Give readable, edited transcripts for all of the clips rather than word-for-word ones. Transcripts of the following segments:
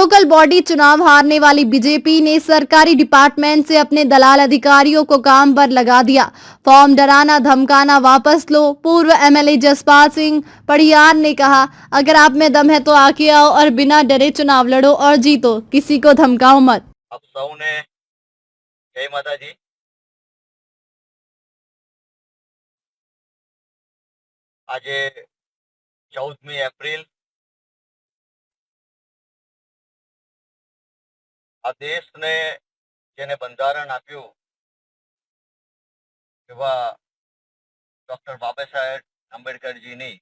Local body चुनाव हारने वाली बीजेपी ने सरकारी डिपार्टमेंट से अपने दलाल अधिकारियों को काम पर लगा दिया। फॉर्म डराना धमकाना वापस लो। पूर्व एमएलए जसपाल सिंह पड़ियार ने कहा, अगर आप में दम है तो आके आओ और बिना डरे चुनाव लड़ो और जीतो, किसी को धमकाओ मत। आप सौने जय माताजी। आज 14મી એપ્રિલ આ દેશને જેને બંધારણ આપ્યું એવા ડોક્ટર બાબા સાહેબ આંબેડકરજીની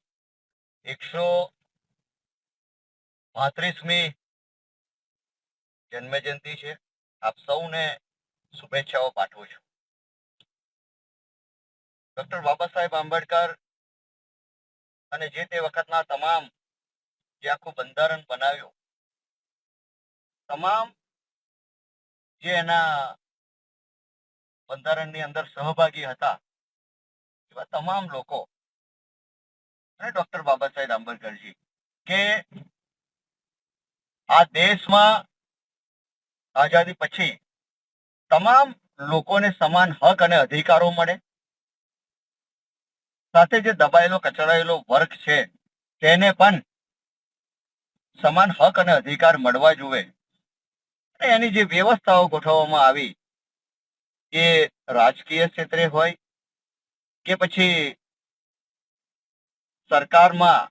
132મી જન્મજયંતિ છે। આપ સૌને શુભેચ્છાઓ પાઠવું છું। ડોક્ટર બાબા સાહેબ આંબેડકર અને જે તે વખતના તમામ જે આખું બંધારણ બનાવ્યું, તમામ જે એના બંધારણની અંદર સહભાગી હતા એવા તમામ લોકો અને ડોક્ટર બાબા સાહેબ આંબેડકરજી કે આ દેશમાં આઝાદી પછી તમામ લોકોને સમાન હક અને અધિકારો મળે, સાથે જે દબાયેલો કચડાયેલો વર્ગ છે તેને પણ સમાન હક અને અધિકાર મળવા જોઈએ। એની જે વ્યવસ્થાઓ ગોઠવવામાં આવી એ રાજકીય ક્ષેત્રે હોય કે પછી સરકારમાં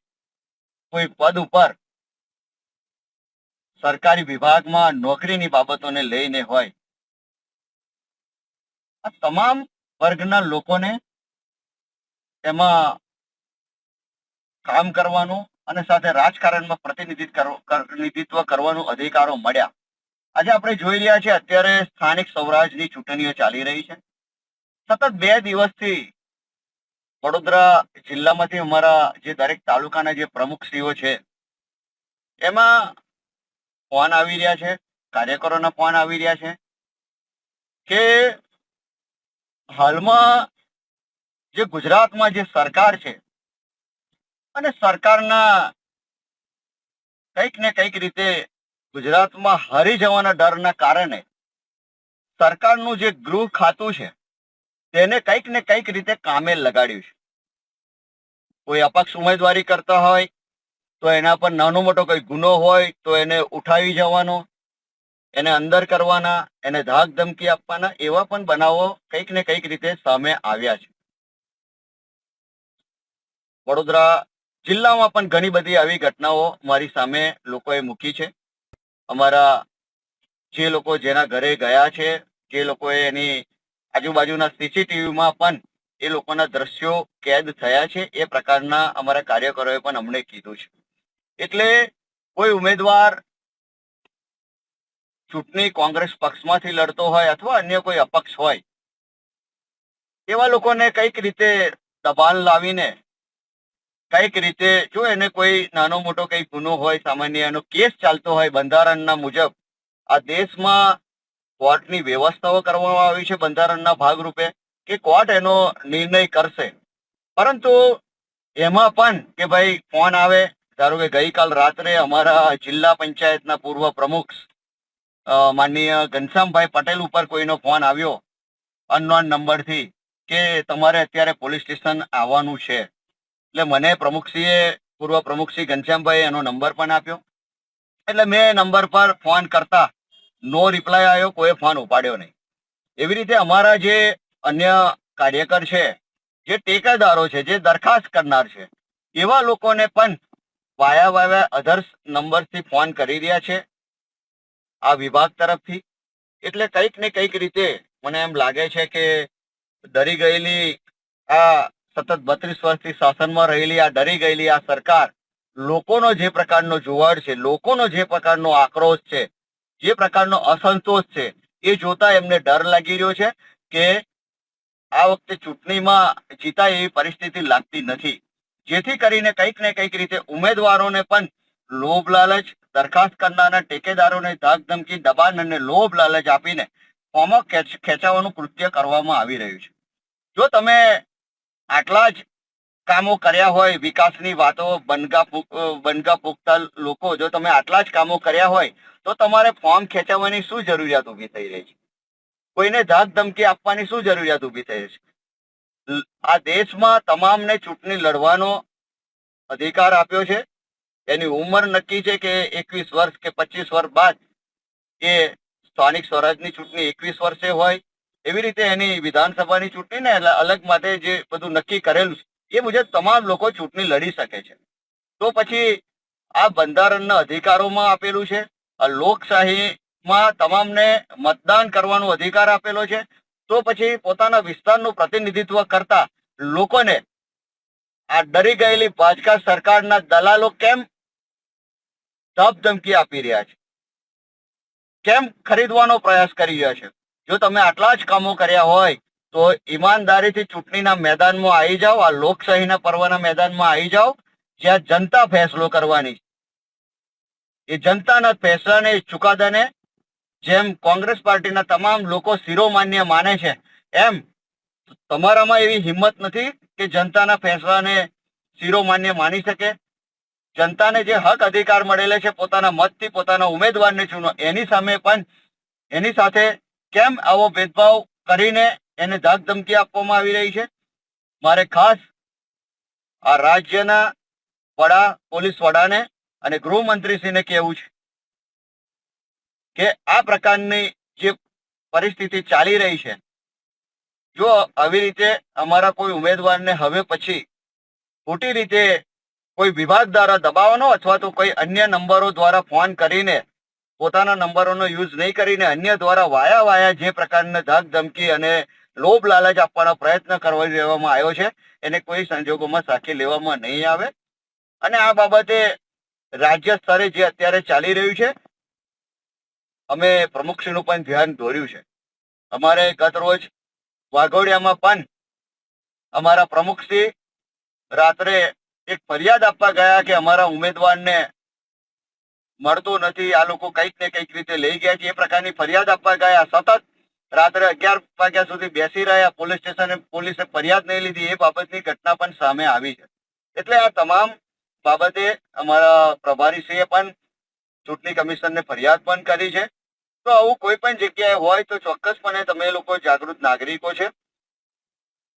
કોઈ પદ ઉપર સરકારી વિભાગમાં નોકરીની બાબતોને લઈને હોય, આ તમામ વર્ગના લોકોને એમાં કામ કરવાનું અને સાથે રાજકારણમાં પ્રતિનિધિત્વ કરવાનું અધિકારો મળ્યા। આજે આપણે જોઈ રહ્યા છીએ અત્યારે સ્થાનિક સ્વરાજની ચૂંટણીઓ ચાલી રહી છે। સતત 2 દિવસથી વડોદરા જિલ્લામાંથી અમારા જે દરેક તાલુકાના જે પ્રમુખશ્રીઓ છે એમાં ફોન આવી રહ્યા છે, કાર્યકરોના ફોન આવી રહ્યા છે કે હાલમાં જે ગુજરાતમાં જે સરકાર છે અને સરકારના કંઈક ને કંઈક રીતે ગુજરાતમાં હારી જવાના ડરના કારણે સરકારનું જે ગૃહ ખાતું છે તેને કંઈક ને કંઈક રીતે કામે લગાડ્યું છે। કોઈ અપક્ષ ઉમેદવારી કરતા હોય તો એના પર નાનો મોટો કોઈ ગુનો હોય તો એને ઉઠાવી જવાનો, એને અંદર કરવાના, એને ધાક ધમકી આપવાના, એવા પણ બનાવો કંઈક ને કંઈક રીતે સામે આવ્યા છે। વડોદરા જિલ્લામાં પણ ઘણી બધી આવી ઘટનાઓ મારી સામે લોકોએ મૂકી છે। અમારા જે લોકો જેના ઘરે ગયા છે, જે લોકોએ એની આજુબાજુના સીસીટીવીમાં પણ એ લોકોના દ્રશ્યો કેદ થયા છે, એ પ્રકારના અમારા કાર્યકરોએ પણ અમને કીધું છે। એટલે કોઈ ઉમેદવાર ચૂંટણી કોંગ્રેસ પક્ષમાંથી લડતો હોય અથવા અન્ય કોઈ અપક્ષ હોય, એવા લોકોને કઈક રીતે દબાણ લાવીને કઈક રીતે જો એને કોઈ નાનો મોટો કઈ ગુનો હોય, સામાન્ય એનો કેસ ચાલતો હોય બંધારણના મુજબ, આ દેશમાં કોર્ટની વ્યવસ્થાઓ કરવામાં આવી છે બંધારણના ભાગરૂપે કે કોર્ટ એનો નિર્ણય કરશે। પરંતુ એમાં પણ કે ભાઈ ફોન આવે, ધારો કે ગઈકાલ રાત્રે અમારા જિલ્લા પંચાયતના પૂર્વ પ્રમુખ માનનીય ઘનશ્યામભાઈ પટેલ ઉપર કોઈનો ફોન આવ્યો અનનોન નંબરથી કે તમારે અત્યારે પોલીસ સ્ટેશન આવવાનું છે। એટલે મને પ્રમુખશ્રીએ પૂર્વ પ્રમુખશ્રી ઘનશ્યામભાઈ એનો નંબર પણ આપ્યો। એટલે મેં નંબર પર ફોન કરતા નો રિપ્લાય આવ્યો, કોઈ ફોન ઉપાડ્યો નહીં। એવી રીતે અમારા જે અન્ય કાર્યકર છે, જે ટેકેદારો છે, જે દરખાસ્ત કરનાર છે, એવા લોકોને પણ વાયા અધર્સ નંબરથી ફોન કરી રહ્યા છે આ વિભાગ તરફથી। એટલે કંઈક ને કંઈક રીતે મને એમ લાગે છે કે ડરી ગયેલી આ સતત 32 વર્ષથી શાસનમાં રહેલી આ ડરી ગયેલી આ સરકાર, લોકોનો જે પ્રકારનો જુવાળ છે, લોકોનો જે પ્રકારનો આક્રોશ છે, જે પ્રકારનો અસંતોષ છે, એ જોતા એમને ડર લાગી રહ્યો છે કે આ વખતે ચૂંટણીમાં જીતાય એવી પરિસ્થિતિ લાગતી નથી। જેથી કરીને કંઈક ને કંઈક રીતે ઉમેદવારોને પણ લોભ લાલચ, દરખાસ્ત કરનારના ટેકેદારોને ધાક ધમકી, દબાણ અને લોભ લાલચ આપીને ફોર્મો ખેંચાવવાનું કૃત્ય કરવામાં આવી રહ્યું છે। જો તમે આટલા જ કામો કર્યા હોય, વિકાસની વાતો બનગા ફૂંકતા લોકો, જો તમે આટલા જ કામો કર્યા હોય તો તમારે ફોર્મ ખેંચાવવાની શું જરૂરિયાત ઊભી થઈ રહી છે? કોઈને ધાક ધમકી આપવાની શું જરૂરિયાત ઊભી થઈ રહી છે? આ દેશમાં તમામને ચૂંટણી લડવાનો અધિકાર આપ્યો છે. એની ઉંમર નક્કી છે કે 21 વર્ષ કે 25 વર્ષ બાદ એ સ્થાનિક સ્વરાજની ચૂંટણી 21 વર્ષે હોય, એવી રીતે એની વિધાનસભાની ચૂંટણી ને અલગ માટે જે બધું નક્કી કરેલું છે એ મુજબ તમામ લોકો ચૂંટણી લડી શકે છે. તો પછી આ બંધારણના અધિકારોમાં આપેલું છે, આ લોકશાહીમાં તમામને મતદાન કરવાનો અધિકાર આપેલો છે. તો પછી પોતાના વિસ્તારનું પ્રતિનિધિત્વ કરતા લોકોને આ ડરી ગયેલી ભાજપા સરકારના દલાલો કેમ ધમકી આપી રહ્યા છે? કેમ ખરીદવાનો પ્રયાસ કરી રહ્યા છે? જો તમે આટલા જ કામો કર્યા હોય તો ઈમાનદારીથી ચૂંટણીના મેદાનમાં આવી જાઓ, આ લોકશાહીના પર્વના મેદાનમાં આવી જાઓ, જ્યાં જનતા ફેસલો કરવાની છે. એ જનતાના ફેસલાને, ચુકાદાને જેમ કોંગ્રેસ પાર્ટીના તમામ લોકો શિરોમાન્ય માને છે, એમ તમારામાં એવી હિંમત નથી કે જનતાના ફેસલાને શિરોમાન્ય માની શકે? જનતાને જે હક અધિકાર મળેલા છે પોતાના મતથી પોતાના ઉમેદવારને ચૂનો, એની સામે પણ એની સાથે કેમ આવો ભેદભાવ કરીને એને ધાક ધમકી આપવામાં આવી રહી છે? મારે ખાસ આ રાજ્યના પોલીસ વડાને અને ગૃહમંત્રીશ્રીને કહેવું છે કે આ પ્રકારની જે પરિસ્થિતિ ચાલી રહી છે, જો આવી રીતે અમારા કોઈ ઉમેદવારને હવે પછી ખોટી રીતે કોઈ વિભાગ દ્વારા દબાવવાનો અથવા તો કોઈ અન્ય નંબરો દ્વારા ફોન કરીને પોતાના નંબરોનો યુઝ નહીં કરીને અન્ય દ્વારા વાયા જે પ્રકારના ધાક ધમકી અને લોભ લાલચ આપવાનો પ્રયત્ન કરવા લેવામાં આવ્યો છે, એને કોઈ સંજોગોમાં સાખી લેવામાં નહીં આવે. અને આ બાબતે રાજ્ય સ્તરે જે અત્યારે ચાલી રહ્યું છે, અમે પ્રમુખશ્રીનું પણ ધ્યાન દોર્યું છે. અમારે ગત રોજ વાઘોડિયામાં પણ અમારા પ્રમુખશ્રી રાત્રે એક ફરિયાદ આપવા ગયા કે અમારા ઉમેદવારને મળતો નથી, આ લોકો કંઈક ને કંઈક રીતે લઈ ગયા છે, એ પ્રકારની ફરિયાદ આપવા ગયા. સતત રાત્રે 11 વાગ્યા સુધી બેસી રહ્યા, પોલીસ સ્ટેશને પોલીસે ફરિયાદ નહીં લીધી, એ બાબતની ઘટના પણ સામે આવી છે. એટલે આ તમામ બાબતે અમારા પ્રભારીશ્રીએ પણ ચૂંટણી કમિશનને ફરિયાદ પણ કરી છે. તો આવું કોઈ પણ જગ્યાએ હોય તો ચોક્કસપણે તમે લોકો જાગૃત નાગરિકો છે,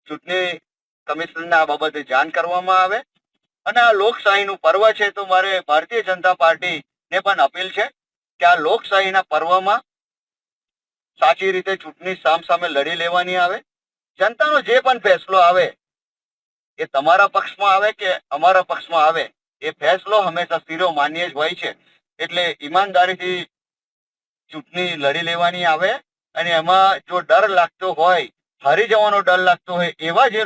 ચૂંટણી કમિશનરને આ બાબતે જાણ કરવામાં આવે. અને આ લોકશાહીનું પર્વ છે, તો મારે ભારતીય જનતા પાર્ટીને પણ અપીલ છે કે આ લોકશાહીના પર્વમાં સાચી રીતે ચૂંટણી સામસામે લડી લેવાની આવે. જનતાનો જે પણ ફેસલો આવે એ તમારા પક્ષમાં આવે કે અમારા પક્ષમાં આવે, એ ફેસલો હંમેશા શિરોમાન્ય જ હોય છે. એટલે ઈમાનદારીથી ચૂંટણી લડી લેવાની આવે. અને એમાં જો ડર લાગતો હોય, હારી જવાનો ડર લાગતો હોય, એવા જે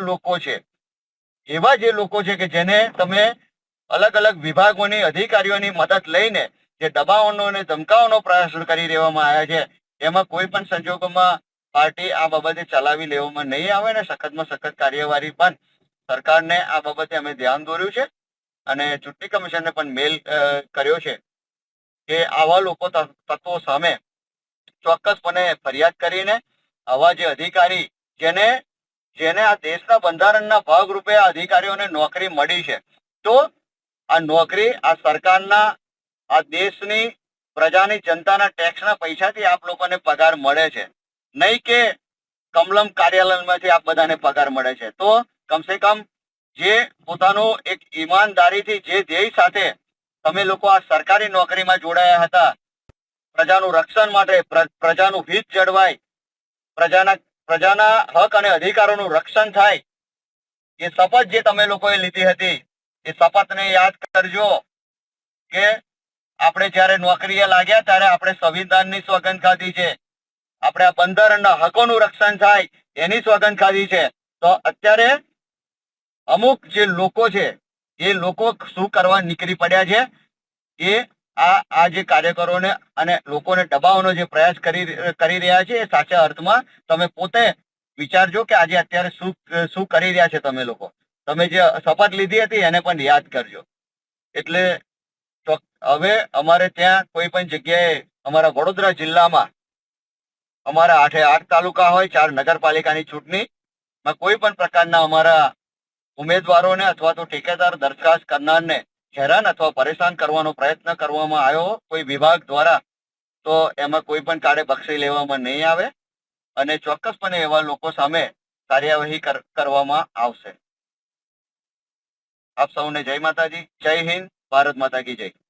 લોકો છે કે જેને તમે અલગ અલગ વિભાગોની અધિકારીઓની મદદ લઈને જે દબાવવાનો અને ધમકાવવાનો પ્રયાસ કરી દેવામાં આવ્યા છે, એમાં કોઈ પણ સંજોગોમાં પાર્ટી આ બાબતે ચલાવી લેવામાં નહીં આવે. અને સખતમાં સખત કાર્યવાહી પણ સરકારને આ બાબતે અમે ધ્યાન દોર્યું છે અને ચૂંટણી કમિશનને પણ મેલ કર્યો છે કે આવા લોકો તત્વો સામે ચોક્કસપણે ફરિયાદ કરીને આવા જે અધિકારી જેને આ દેશના બંધારણના ભાગરૂપે આ અધિકારીઓને નોકરી મળી છે, તો આ નોકરી આ સરકારના, આ દેશની પ્રજાની, જનતાના ટેક્સના પૈસાથી આપ લોકોને પગાર મળે છે, નહીં કે કમલમ કાર્યાલયમાંથી આપ બધાને પગાર મળે છે. તો કમસે કમ જે પોતાનું એક ઈમાનદારીથી જે ધ્યેય સાથે તમે લોકો આ સરકારી નોકરીમાં જોડાયા હતા, પ્રજાનું રક્ષણ માટે, પ્રજાનું હિત જળવાય, પ્રજાના હક અને અધિકારોનું રક્ષણ થાય, એ શપથ જે તમે લોકોએ લીધી હતી, એ શપથને યાદ કરજો કે આપણે જ્યારે નોકરીએ લાગ્યા ત્યારે આપણે સંવિધાનની સોગંદ ખાધી છે, આપણે આ બંધારણના હકોનું રક્ષણ થાય એની સોગંદ ખાધી છે. તો અત્યારે અમુક જે લોકો છે એ લોકો શું કરવા નીકળી પડ્યા છે, એ આ જે કાર્યકરોને અને લોકોને દબાવવાનો જે પ્રયાસ કરી રહ્યા છે, એ સાચા અર્થમાં તમે પોતે વિચારજો કે આજે અત્યારે શું કરી રહ્યા છે. તમે જે શપથ લીધી હતી એને પણ યાદ કરજો. એટલે હવે અમારે ત્યાં કોઈ પણ જગ્યાએ, અમારા વડોદરા જિલ્લામાં અમારા 8 તાલુકા હોય, 4 નગરપાલિકાની ચૂંટણીમાં કોઈ પણ પ્રકારના અમારા ઉમેદવારોને અથવા તો ઠેકેદાર દરખાસ્ત કરનારને હેરાન અથવા પરેશાન કરવાનો પ્રયત્ન કરવામાં આવ્યો કોઈ વિભાગ દ્વારા તો એમાં કોઈ પણ કાળે બક્ષી લેવામાં નહીં આવે અને ચોક્કસપણે એવા લોકો સામે કાર્યવાહી કરવામાં આવશે. આપ સૌને જય માતાજી, જય હિન્દ, ભારત માતા કી જય.